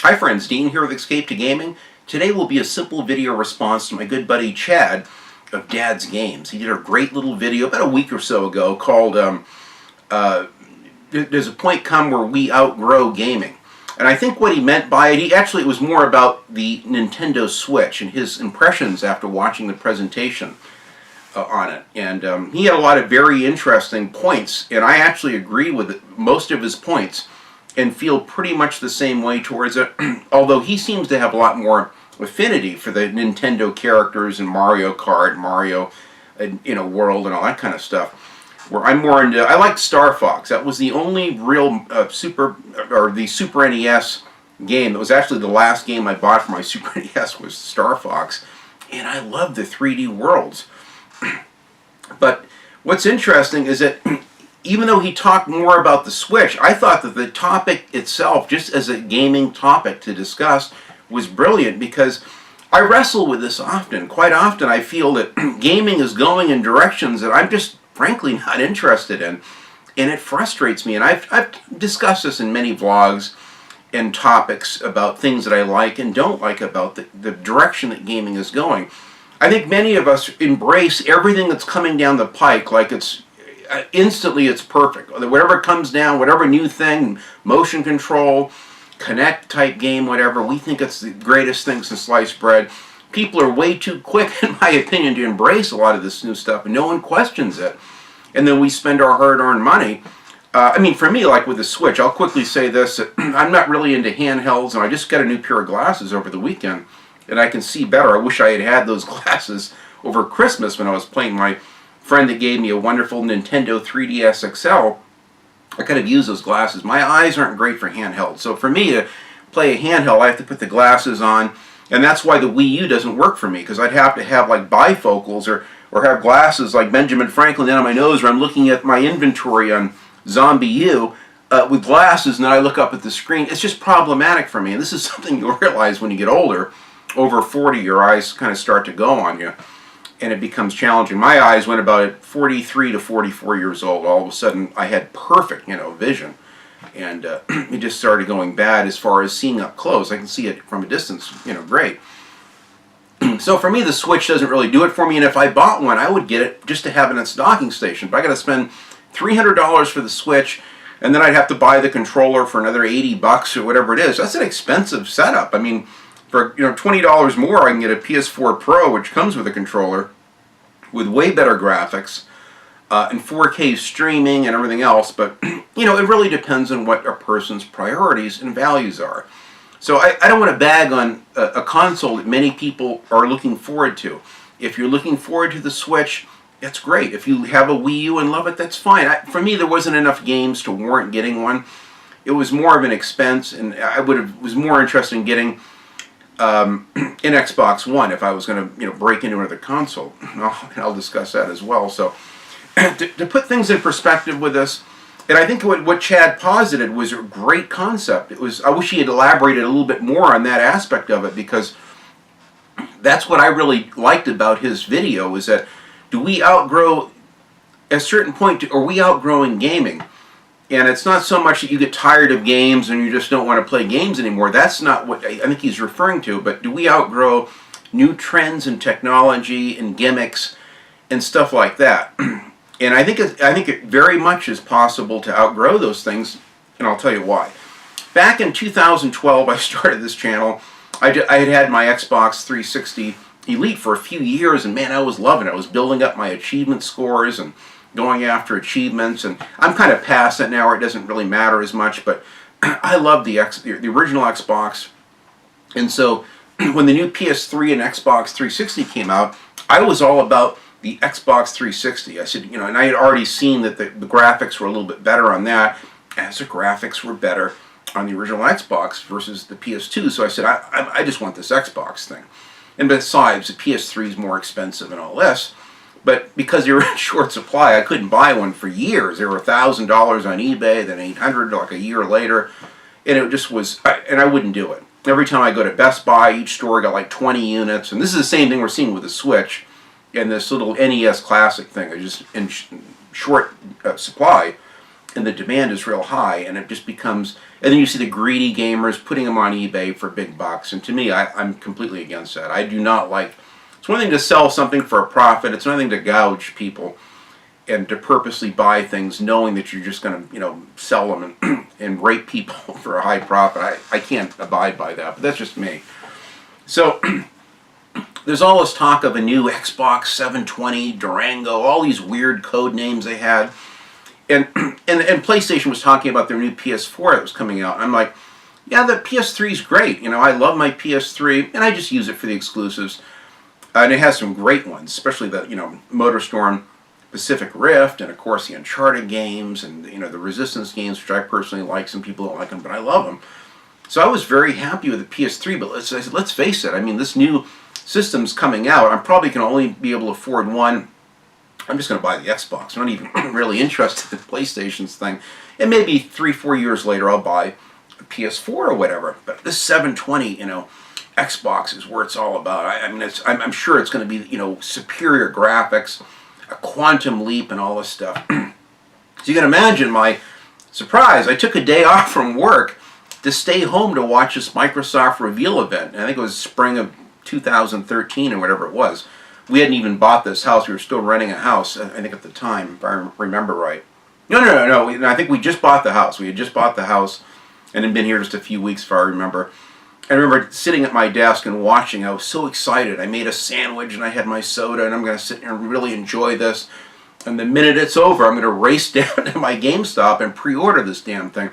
Hi friends, Dean here with Escape to Gaming. Today will be a simple video response to my good buddy Chad of Dad's Games. He did a great little video about a week or so ago called There's a Point Come Where We Outgrow Gaming. And I think what he meant by it, it was more about the Nintendo Switch and his impressions after watching the presentation on it. And he had a lot of very interesting points, and I actually agree with most of his points and feel pretty much the same way towards it, although he seems to have a lot more affinity for the Nintendo characters and Mario Kart, Mario World and all that kind of stuff. Where I'm more into, I liked Star Fox. That was the only real Super NES game. That was actually the last game I bought for my Super NES was Star Fox. And I love the 3D worlds. But what's interesting is that even though he talked more about the Switch, I thought that the topic itself, just as a gaming topic to discuss, was brilliant because I wrestle with this often. Quite often I feel that gaming is going in directions that I'm just frankly not interested in, and it frustrates me. And I've discussed this in many vlogs and topics about things that I like and don't like about the direction that gaming is going. I think many of us embrace everything that's coming down the pike like it's instantly it's perfect. Whatever comes down, whatever new thing, motion control, Connect type game, whatever, we think it's the greatest thing since sliced bread. People are way too quick, in my opinion, to embrace a lot of this new stuff, and no one questions it. And then we spend our hard-earned money. I mean, for me, like with the Switch, I'll quickly say this. I'm not really into handhelds, and I just got a new pair of glasses over the weekend, and I can see better. I wish I had had those glasses over Christmas when I was playing. My friend that gave me a wonderful Nintendo 3DS XL, I could have used those glasses. My eyes aren't great for handheld, so for me to play a handheld, I have to put the glasses on. And that's why the Wii-U doesn't work for me, because I'd have to have like bifocals or have glasses like Benjamin Franklin down on my nose where I'm looking at my inventory on Zombie U with glasses and then I look up at the screen. It's just problematic for me. And this is something you'll realize when you get older. Over 40, your eyes kind of start to go on you. And it becomes challenging. My eyes went about 43 to 44 years old. All of a sudden, I had perfect, vision. And it just started going bad as far as seeing up close. I can see it from a distance, great. So for me, the Switch doesn't really do it for me, and if I bought one, I would get it just to have it in its docking station. But I got to spend $300 for the Switch, and then I'd have to buy the controller for another $80 or whatever it is. That's an expensive setup. I mean, for $20 more, I can get a PS4 Pro, which comes with a controller, with way better graphics, and 4K streaming and everything else, but it really depends on what a person's priorities and values are. So I don't want to bag on a console that many people are looking forward to. If you're looking forward to the Switch, that's great. If you have a Wii U and love it, that's fine. For me, there wasn't enough games to warrant getting one. It was more of an expense, and I was more interested in getting an Xbox One if I was going to break into another console. I'll discuss that as well. So to put things in perspective with this, and I think what Chad posited was a great concept. I wish he had elaborated a little bit more on that aspect of it, because that's what I really liked about his video, is that do we outgrow, at a certain point, are we outgrowing gaming? And it's not so much that you get tired of games and you just don't want to play games anymore. That's not what I think he's referring to, but do we outgrow new trends in technology and gimmicks and stuff like that? And I think it very much is possible to outgrow those things, and I'll tell you why. Back in 2012, I started this channel. I had my Xbox 360 Elite for a few years, and man, I was loving it. I was building up my achievement scores and going after achievements, and I'm kind of past that now, where it doesn't really matter as much, but I love the original Xbox. And so when the new PS3 and Xbox 360 came out, I was all about the Xbox 360. I said, and I had already seen that the graphics were a little bit better on that, as the graphics were better on the original Xbox versus the PS2. So I said, I just want this Xbox thing. And besides, the PS3 is more expensive and all this. But because they were in short supply, I couldn't buy one for years. They were $1,000 on eBay, then $800 like a year later. And it just was, and I wouldn't do it. Every time I go to Best Buy, each store got like 20 units. And this is the same thing we're seeing with the Switch and this little NES Classic thing. It's just in short supply. and the demand is real high, and it just becomes, and then you see the greedy gamers putting them on eBay for big bucks, and to me, I'm completely against that. I do not like, it's one thing to sell something for a profit, it's another thing to gouge people and to purposely buy things knowing that you're just going to, sell them and rape people for a high profit. I can't abide by that, but that's just me. So there's all this talk of a new Xbox 720, Durango, all these weird code names they had. And PlayStation was talking about their new PS4 that was coming out. And I'm like, yeah, the PS3 is great. I love my PS3, and I just use it for the exclusives. And it has some great ones, especially the, MotorStorm, Pacific Rift, and of course the Uncharted games, and the Resistance games, which I personally like. Some people don't like them, but I love them. So I was very happy with the PS3. But let's face it. I mean, this new system's coming out. I'm probably going to only be able to afford one. I'm just going to buy the Xbox. I'm not even really interested in PlayStation's thing. And maybe 3-4 years later, I'll buy a PS4 or whatever. But this 720, Xbox is where it's all about. I'm sure it's going to be, superior graphics, a quantum leap, and all this stuff. So you can imagine my surprise. I took a day off from work to stay home to watch this Microsoft reveal event. I think it was spring of 2013 or whatever it was. We hadn't even bought this house. We were still renting a house, I think, at the time, if I remember right. No. I think we just bought the house. We had just bought the house and had been here just a few weeks, if I remember. I remember sitting at my desk and watching. I was so excited. I made a sandwich and I had my soda, and I'm going to sit here and really enjoy this. And the minute it's over, I'm going to race down to my GameStop and pre-order this damn thing.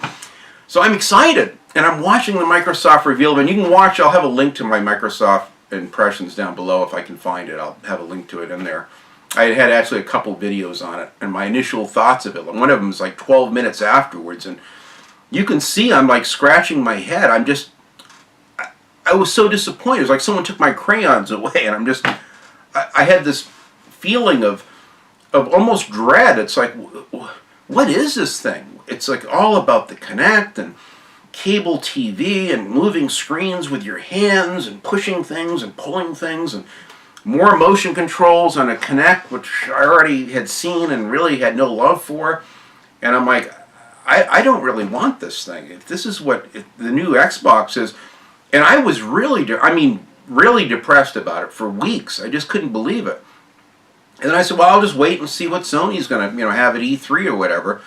So I'm excited, and I'm watching the Microsoft reveal. And you can watch, I'll have a link to my Microsoft impressions down below if I can find it. I'll have a link to it in there. I had actually a couple videos on it, and my initial thoughts of it. One of them was like 12 minutes afterwards, and you can see I'm like scratching my head. I was so disappointed. It was like someone took my crayons away, and I had this feeling of almost dread. It's like, what is this thing? It's like all about the Kinect and cable TV and moving screens with your hands and pushing things and pulling things, and more motion controls on a Kinect, which I already had seen and really had no love for. And I'm like, I don't really want this thing. If this is what the new Xbox is. And I was really depressed about it for weeks. I just couldn't believe it. And then I said, well, I'll just wait and see what Sony's going to, have at E3 or whatever.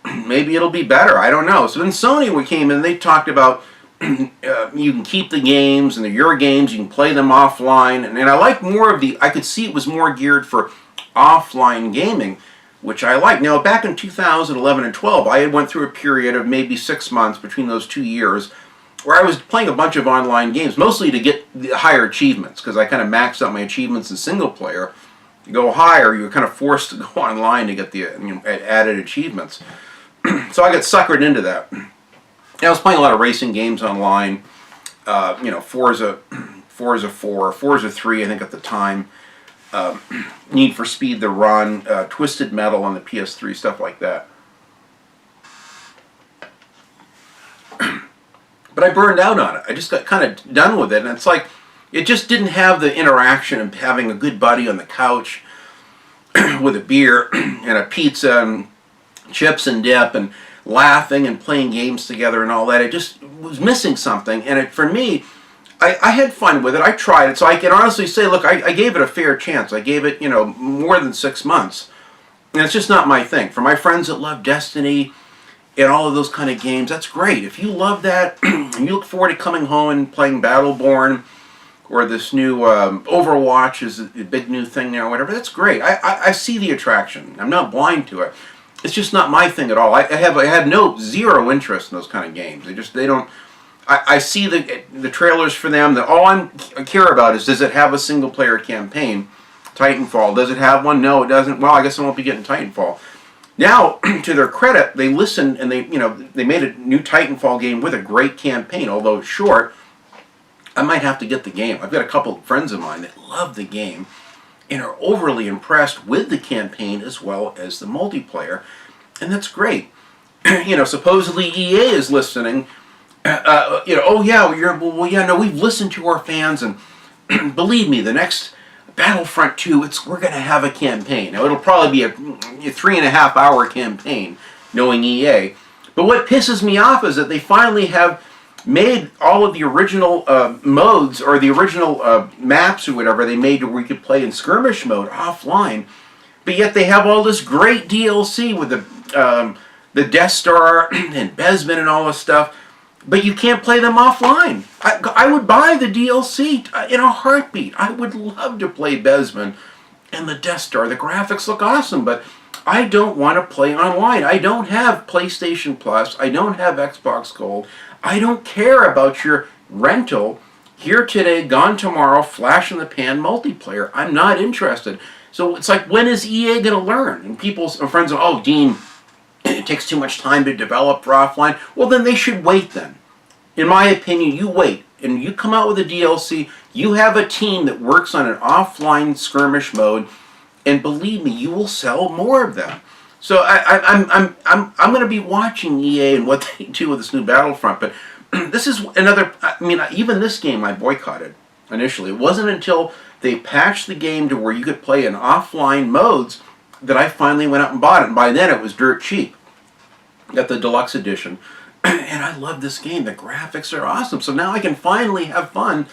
Maybe it'll be better. I don't know. So then Sony came in, they talked about you can keep the games, and they're your games, you can play them offline. And I like more of I could see it was more geared for offline gaming, which I like. Now, back in 2011 and 12, I had went through a period of maybe 6 months between those 2 years where I was playing a bunch of online games, mostly to get the higher achievements, because I kind of maxed out my achievements in single player. You go higher, you're kind of forced to go online to get the added achievements. So I got suckered into that. And I was playing a lot of racing games online. Forza 4, Forza 3, I think at the time. Need for Speed The Run, Twisted Metal on the PS3, stuff like that. But I burned out on it. I just got kind of done with it. And it's like, it just didn't have the interaction of having a good buddy on the couch with a beer and a pizza and chips and dip and laughing and playing games together and all that. It just was missing something. And for me, I had fun with it. I tried it. So I can honestly say, look, I gave it a fair chance. I gave it, more than 6 months. And it's just not my thing. For my friends that love Destiny and all of those kind of games, that's great. If you love that and you look forward to coming home and playing Battleborn or this new Overwatch is a big new thing now or whatever, that's great. I see the attraction. I'm not blind to it. It's just not my thing at all. I have zero interest in those kind of games. They don't. I see the trailers for them. That all I care about is, does it have a single player campaign? Titanfall, does it have one? No, it doesn't. Well, I guess I won't be getting Titanfall. Now, to their credit, they listened and they made a new Titanfall game with a great campaign, although it's short. I might have to get the game. I've got a couple of friends of mine that love the game and are overly impressed with the campaign as well as the multiplayer, and that's great. Supposedly EA is listening. Oh yeah, no, we've listened to our fans, and believe me, the next Battlefront 2, we're going to have a campaign. Now, it'll probably be a 3.5-hour campaign, knowing EA. But what pisses me off is that they finally have made all of the original modes, or the original maps or whatever they made where you could play in skirmish mode offline, but yet they have all this great DLC with the Death Star and Besman and all this stuff, but you can't play them offline. I would buy the DLC in a heartbeat. I would love to play Besman and the Death Star. The graphics look awesome, but I don't want to play online. I don't have PlayStation Plus. I don't have Xbox Gold. I don't care about your rental, here today, gone tomorrow, flash in the pan multiplayer. I'm not interested. So it's like, when is EA going to learn? And people's friends are, oh, Dean, it takes too much time to develop for offline. Well, then they should wait then. In my opinion, you wait. And you come out with a DLC, you have a team that works on an offline skirmish mode, and believe me, you will sell more of them. So I'm going to be watching EA and what they do with this new Battlefront. But this is another, I mean, even this game I boycotted initially. It wasn't until they patched the game to where you could play in offline modes that I finally went out and bought it. And by then it was dirt cheap. Got the deluxe edition. And I love this game. The graphics are awesome. So now I can finally have fun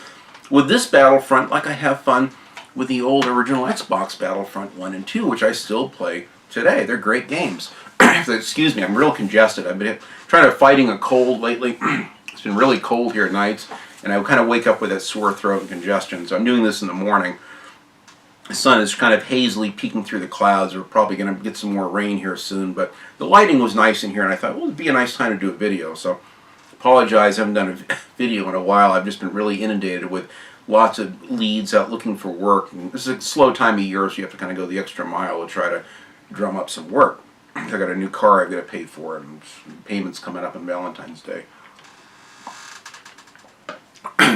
with this Battlefront like I have fun with the old original Xbox Battlefront 1 and 2, which I still play today. They're great games. Excuse me, I'm real congested. I've been fighting a cold lately. It's been really cold here at nights, and I kind of wake up with that sore throat and congestion. So I'm doing this in the morning. The sun is kind of hazily peeking through the clouds. We're probably going to get some more rain here soon, but the lighting was nice in here, and I thought, well, it'd be a nice time to do a video. So apologize, I haven't done a video in a while. I've just been really inundated with lots of leads out looking for work. And this is a slow time of year, so you have to kind of go the extra mile to try to drum up some work. I got a new car I've got to pay for, and payments coming up on Valentine's Day.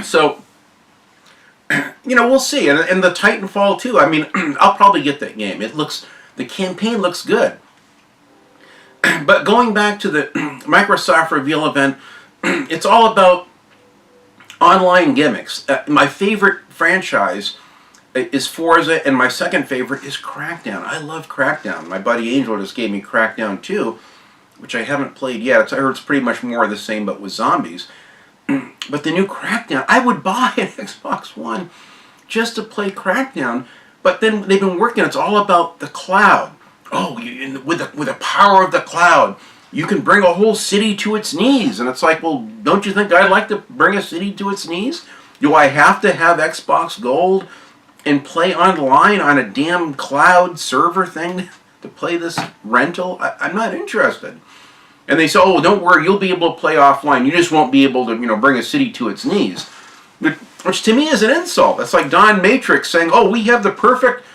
So, you know, we'll see. And the Titanfall 2, I mean, I'll probably get that game. The campaign looks good. But going back to the Microsoft reveal event, it's all about online gimmicks. My favorite franchise is Forza, and my second favorite is Crackdown. I love Crackdown. My buddy Angel just gave me Crackdown 2, which I haven't played yet. I heard it's pretty much more of the same, but with zombies. But the new Crackdown, I would buy an Xbox One just to play Crackdown. But then they've been working, it's all about the cloud. Oh, with the power of the cloud, you can bring a whole city to its knees. And it's like, well, don't you think I'd like to bring a city to its knees? Do I have to have Xbox Gold and play online on a damn cloud server thing to play this rental? I'm not interested. And they say, oh, don't worry, you'll be able to play offline. You just won't be able to, bring a city to its knees. Which to me is an insult. It's like Don Matrix saying, oh, we have the perfect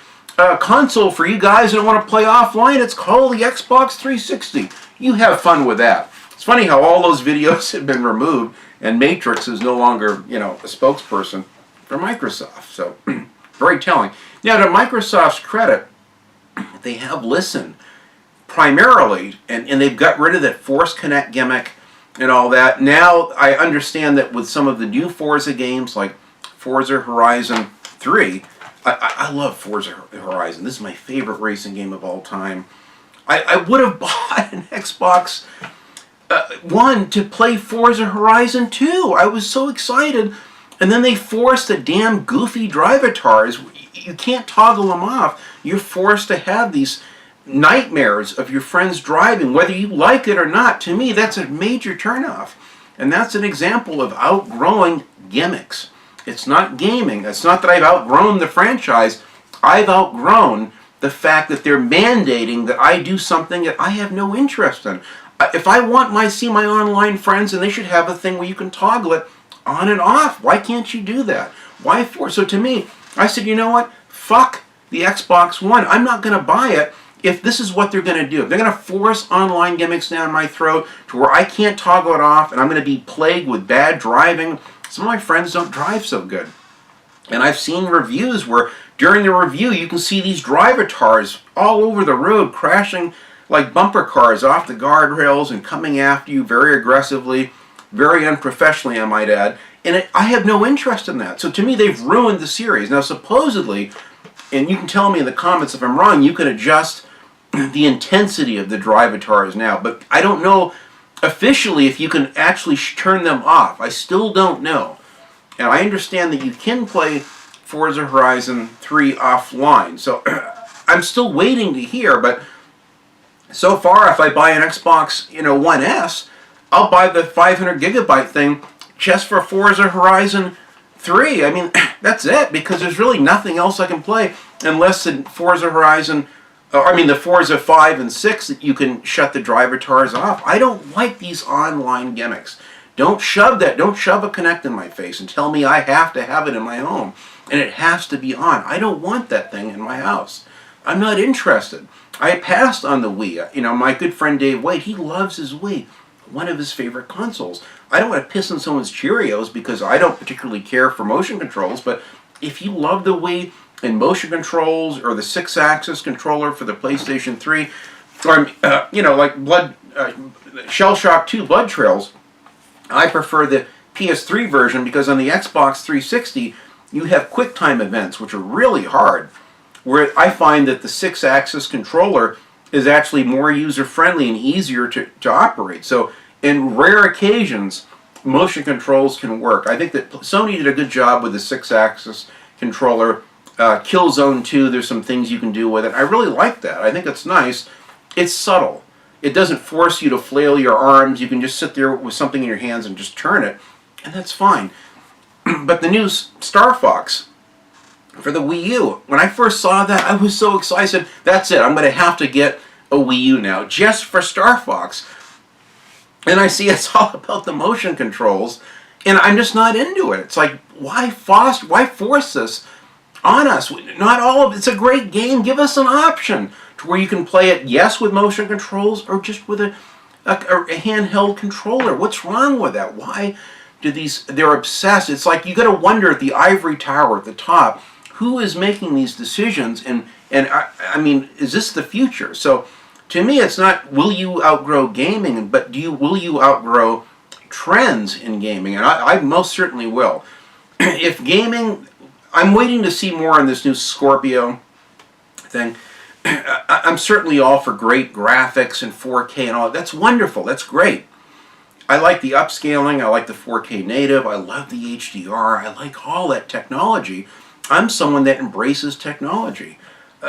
console for you guys who don't want to play offline. It's called the Xbox 360. You have fun with that. It's funny how all those videos have been removed and Matrix is no longer, a spokesperson for Microsoft. So, very telling. Now, to Microsoft's credit, they have listened primarily, and they've got rid of that Force Connect gimmick and all that. Now, I understand that with some of the new Forza games, like Forza Horizon 3, I love Forza Horizon. This is my favorite racing game of all time. I would have bought an Xbox One to play Forza Horizon 2. I was so excited. And then they forced the damn goofy drivatars. You can't toggle them off. You're forced to have these nightmares of your friends driving, whether you like it or not. To me, that's a major turnoff. And that's an example of outgrowing gimmicks. It's not gaming. It's not that I've outgrown the franchise. I've outgrown the fact that they're mandating that I do something that I have no interest in. If I want see my online friends, then they should have a thing where you can toggle it on and off. Why can't you do that? Why force? So to me, I said, you know what? Fuck the Xbox One. I'm not going to buy it if this is what they're going to do. If they're going to force online gimmicks down my throat to where I can't toggle it off and I'm going to be plagued with bad driving. Some of my friends don't drive so good. And I've seen reviews where during the review you can see these drivatars all over the road crashing like bumper cars off the guardrails and coming after you very aggressively, very unprofessionally, I might add. And I have no interest in that. So to me, they've ruined the series. Now, supposedly, and you can tell me in the comments if I'm wrong, you can adjust the intensity of the drive avatars now, but I don't know officially if you can actually turn them off. I still don't know. And I understand that you can play Forza Horizon 3 offline, so I'm still waiting to hear, but so far if I buy an Xbox, One S, I'll buy the 500 gigabyte thing just for Forza Horizon 3. I mean, that's it, because there's really nothing else I can play unless in Forza Horizon, the Forza 5 and 6 that you can shut the drive avatars off. I don't like these online gimmicks. Don't shove a Kinect in my face and tell me I have to have it in my home and it has to be on. I don't want that thing in my house. I'm not interested. I passed on the Wii. My good friend Dave White, he loves his Wii, one of his favorite consoles. I don't want to piss on someone's Cheerios because I don't particularly care for motion controls, but if you love the Wii and motion controls or the 6-axis controller for the PlayStation 3, or, like Shell Shock 2 Blood Trails, I prefer the PS3 version because on the Xbox 360, you have QuickTime events, which are really hard, where I find that the 6-axis controller is actually more user-friendly and easier to operate. So in rare occasions, motion controls can work. I think that Sony did a good job with the 6-axis controller. Killzone 2, there's some things you can do with it. I really like that. I think it's nice. It's subtle. It doesn't force you to flail your arms. You can just sit there with something in your hands and just turn it, and that's fine. But the new Star Fox for the Wii U, when I first saw that, I was so excited. That's it. I'm going to have to get a Wii U now just for Star Fox. And I see it's all about the motion controls, and I'm just not into it. It's like, why force this on us? Not all of it's a great game. Give us an option to where you can play it, yes, with motion controls or just with a handheld controller. What's wrong with that? Why do they're obsessed. It's like you got to wonder at the ivory tower at the top, who is making these decisions, and I mean, is this the future? So to me, it's not will you outgrow gaming, but will you outgrow trends in gaming? And I most certainly will. If gaming, I'm waiting to see more on this new Scorpio thing. I'm certainly all for great graphics and 4K and all. That's wonderful. That's great. I like the upscaling. I like the 4K native. I love the HDR. I like all that technology. I'm someone that embraces technology.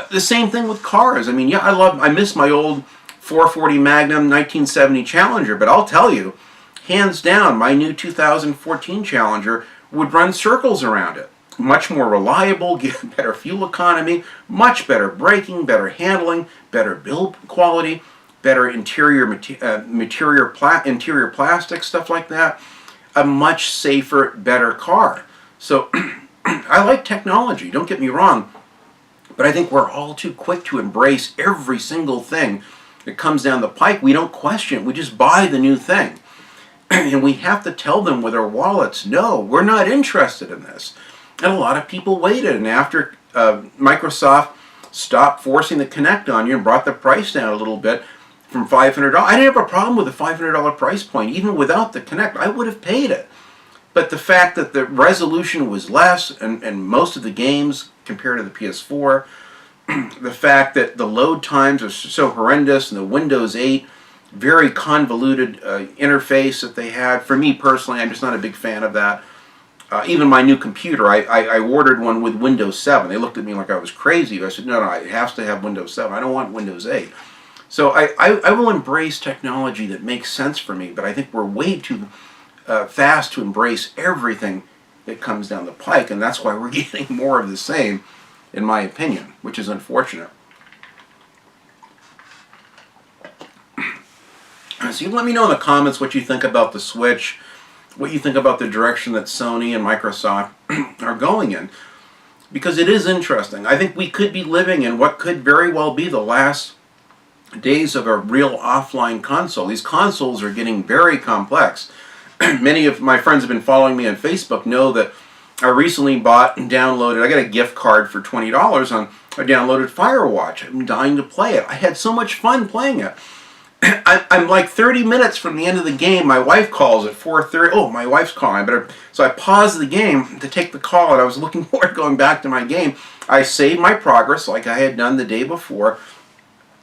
The same thing with cars. I mean, yeah, I miss my old 440 Magnum 1970 Challenger, but I'll tell you, hands down, my new 2014 Challenger would run circles around it. Much more reliable, give better fuel economy, much better braking, better handling, better build quality, better interior plastic, stuff like that. A much safer, better car. So I like technology, don't get me wrong, but I think we're all too quick to embrace every single thing that comes down the pike. We don't question it, we just buy the new thing. And we have to tell them with our wallets, no, we're not interested in this. And a lot of people waited, and after Microsoft stopped forcing the Kinect on you and brought the price down a little bit from $500, I didn't have a problem with the $500 price point. Even without the Kinect, I would have paid it. But the fact that the resolution was less, and most of the games compared to the PS4, the fact that the load times are so horrendous, and the Windows 8 very convoluted interface that they had. For me personally, I'm just not a big fan of that. Even my new computer, I ordered one with Windows 7. They looked at me like I was crazy. I said, no, it has to have Windows 7. I don't want Windows 8. So I will embrace technology that makes sense for me, but I think we're way too fast to embrace everything that comes down the pike, and that's why we're getting more of the same, in my opinion, which is unfortunate. So you let me know in the comments what you think about the Switch, what you think about the direction that Sony and Microsoft are going in, because it is interesting. I think we could be living in what could very well be the last days of a real offline console. These consoles are getting very complex. Many of my friends have been following me on Facebook know that I recently bought and downloaded, I got a gift card for $20 on, I downloaded Firewatch. I'm dying to play it. I had so much fun playing it. I'm like 30 minutes from the end of the game. My wife calls at 4:30. Oh, my wife's calling. So I paused the game to take the call, and I was looking forward to going back to my game. I saved my progress like I had done the day before.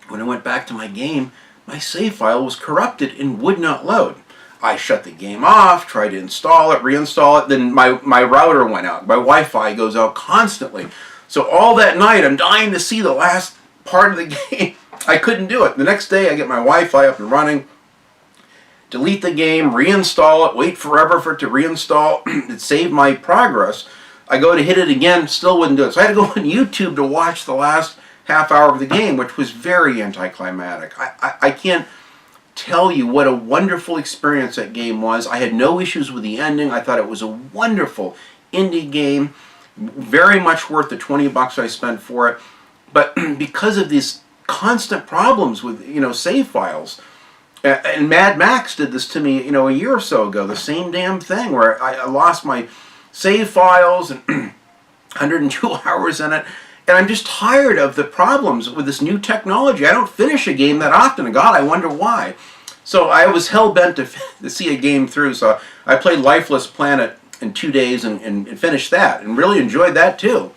When I went back to my game, my save file was corrupted and would not load. I shut the game off, tried to install it, reinstall it, then my router went out. My Wi-Fi goes out constantly. So all that night, I'm dying to see the last part of the game. I couldn't do it. The next day, I get my Wi-Fi up and running, delete the game, reinstall it, wait forever for it to reinstall. It saved my progress. I go to hit it again, still wouldn't do it. So I had to go on YouTube to watch the last half hour of the game, which was very anticlimactic. I can't tell you what a wonderful experience that game was. I had no issues with the ending. I thought it was a wonderful indie game, very much worth the $20 I spent for it. But because of these constant problems with, save files, and Mad Max did this to me, a year or so ago, the same damn thing where I lost my save files and 102 hours in it. And I'm just tired of the problems with this new technology. I don't finish a game that often. God, I wonder why. So I was hell-bent to see a game through. So I played Lifeless Planet in 2 days and finished that. And really enjoyed that too.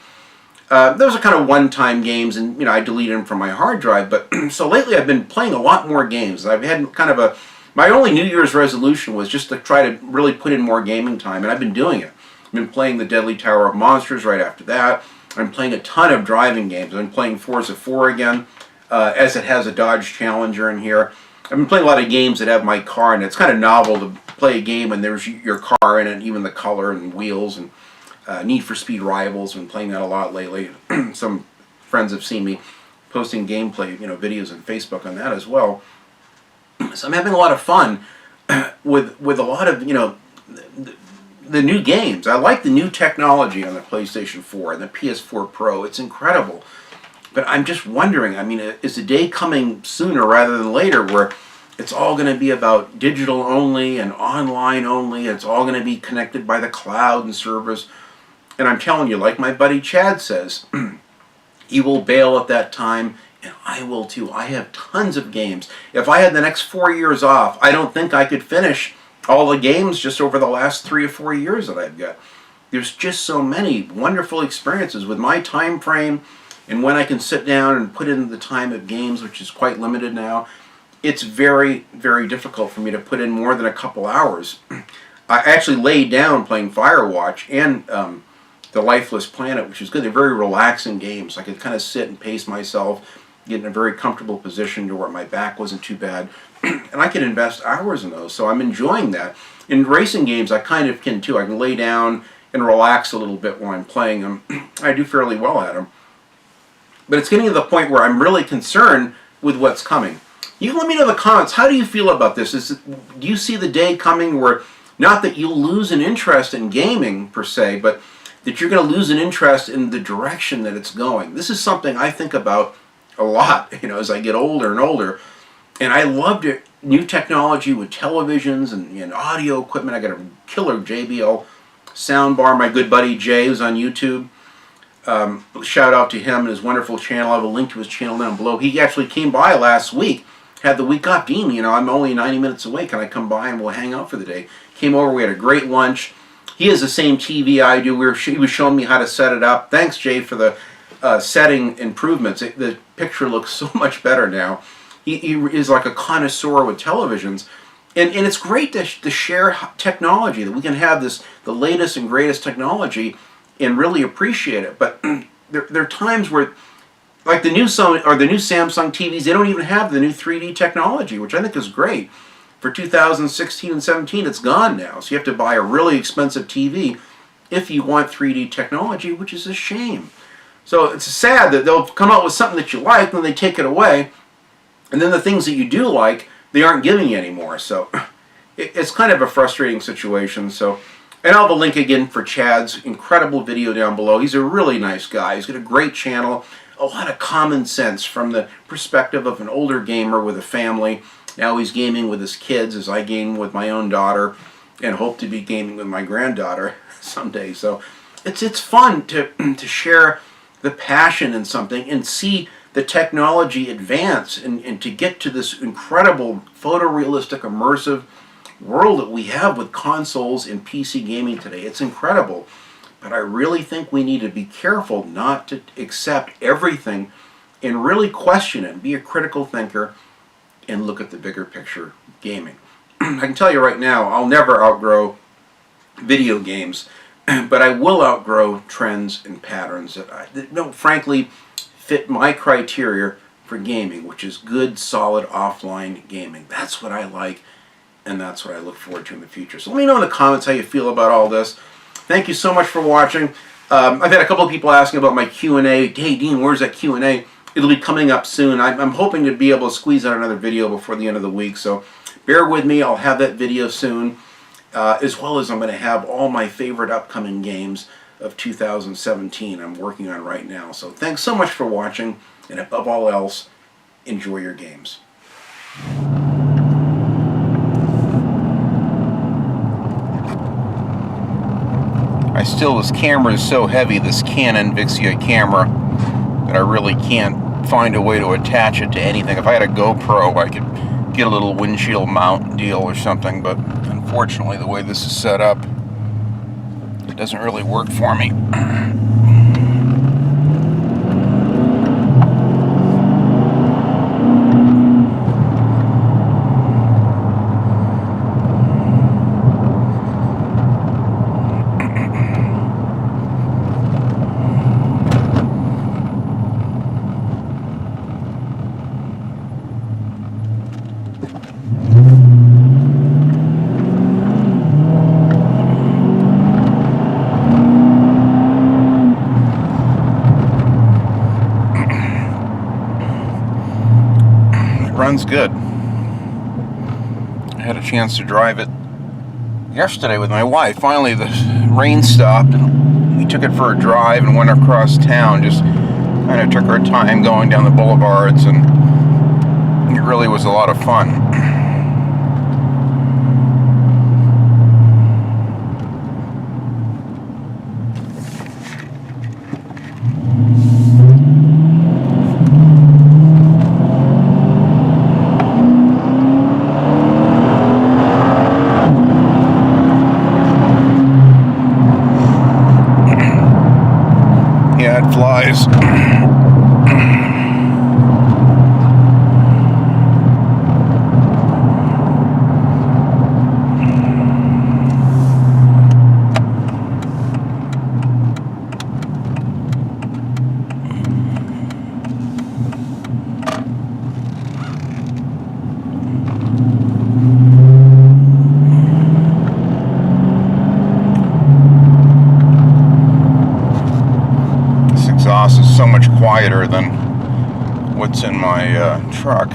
Those are kind of one-time games, and I deleted them from my hard drive. But so lately I've been playing a lot more games. I've had kind of my only New Year's resolution was just to try to really put in more gaming time. And I've been doing it. I've been playing the Deadly Tower of Monsters right after that. I'm playing a ton of driving games. I've been playing Forza 4 again, as it has a Dodge Challenger in here. I've been playing a lot of games that have my car in it. It's kind of novel to play a game and there's your car in it, even the color and wheels, and Need for Speed Rivals. I've been playing that a lot lately. Some friends have seen me posting gameplay, videos on Facebook on that as well. So I'm having a lot of fun with a lot of, the new games. I like the new technology on the PlayStation 4 and the PS4 Pro. It's incredible. But I'm just wondering, is the day coming sooner rather than later where it's all going to be about digital only and online only? It's all going to be connected by the cloud and servers. And I'm telling you, like my buddy Chad says, he will bail at that time, and I will too. I have tons of games. If I had the next 4 years off, I don't think I could finish all the games just over the last 3 or 4 years that I've got. There's just so many wonderful experiences with my time frame and when I can sit down and put in the time of games, which is quite limited now. It's very, very difficult for me to put in more than a couple hours. I actually laid down playing Firewatch and the Lifeless Planet, which is good. They're very relaxing games. I could kind of sit and pace myself, get in a very comfortable position to where my back wasn't too bad. And I can invest hours in those, so I'm enjoying that. In racing games, I kind of can too. I can lay down and relax a little bit while I'm playing them. I do fairly well at them. But it's getting to the point where I'm really concerned with what's coming. You can let me know in the comments, how do you feel about this? Do you see the day coming where, not that you'll lose an interest in gaming per se, but that you're going to lose an interest in the direction that it's going? This is something I think about a lot, as I get older and older. And I loved it. New technology with televisions and audio equipment. I got a killer JBL soundbar. My good buddy Jay, who's on YouTube. Shout out to him and his wonderful channel. I have a link to his channel down below. He actually came by last week. Had the week off. Dean, I'm only 90 minutes away. Can I come by and we'll hang out for the day? Came over. We had a great lunch. He has the same TV I do. He was showing me how to set it up. Thanks, Jay, for the setting improvements. The picture looks so much better now. He is like a connoisseur with televisions. And it's great to share technology, that we can have the latest and greatest technology and really appreciate it. But there are times where, like the new Samsung TVs, they don't even have the new 3D technology, which I think is great. For 2016 and 17, it's gone now. So you have to buy a really expensive TV if you want 3D technology, which is a shame. So it's sad that they'll come out with something that you like, and then they take it away. And then the things that you do like, they aren't giving you anymore. So it's kind of a frustrating situation. So, and I'll have a link again for Chad's incredible video down below. He's a really nice guy. He's got a great channel, a lot of common sense from the perspective of an older gamer with a family. Now he's gaming with his kids as I game with my own daughter and hope to be gaming with my granddaughter someday. So it's fun to share the passion in something and see the technology advance and to get to this incredible photorealistic immersive world that we have with consoles and PC gaming today. It's incredible. But I really think we need to be careful not to accept everything and really question it, be a critical thinker, and look at the bigger picture gaming. I can tell you right now, I'll never outgrow video games, but I will outgrow trends and patterns that don't frankly fit my criteria for gaming, which is good, solid offline gaming. That's what I like, and that's what I look forward to in the future. So let me know in the comments how you feel about all this. Thank you so much for watching. I've had a couple of people asking about my Q&A. Hey, Dean, where's that Q&A? It'll be coming up soon. I'm hoping to be able to squeeze out another video before the end of the week, so bear with me. I'll have that video soon, as well as I'm going to have all my favorite upcoming games of 2017 I'm working on right now. So thanks so much for watching, and above all else, enjoy your games. This camera is so heavy, this Canon Vixia camera, that I really can't find a way to attach it to anything. If I had a GoPro, I could get a little windshield mount deal or something, but unfortunately the way this is set up, it doesn't really work for me. Runs good. I had a chance to drive it yesterday with my wife. Finally the rain stopped and we took it for a drive and went across town. Just kind of took our time going down the boulevards, and it really was a lot of fun. Flies. Exhaust is so much quieter than what's in my truck.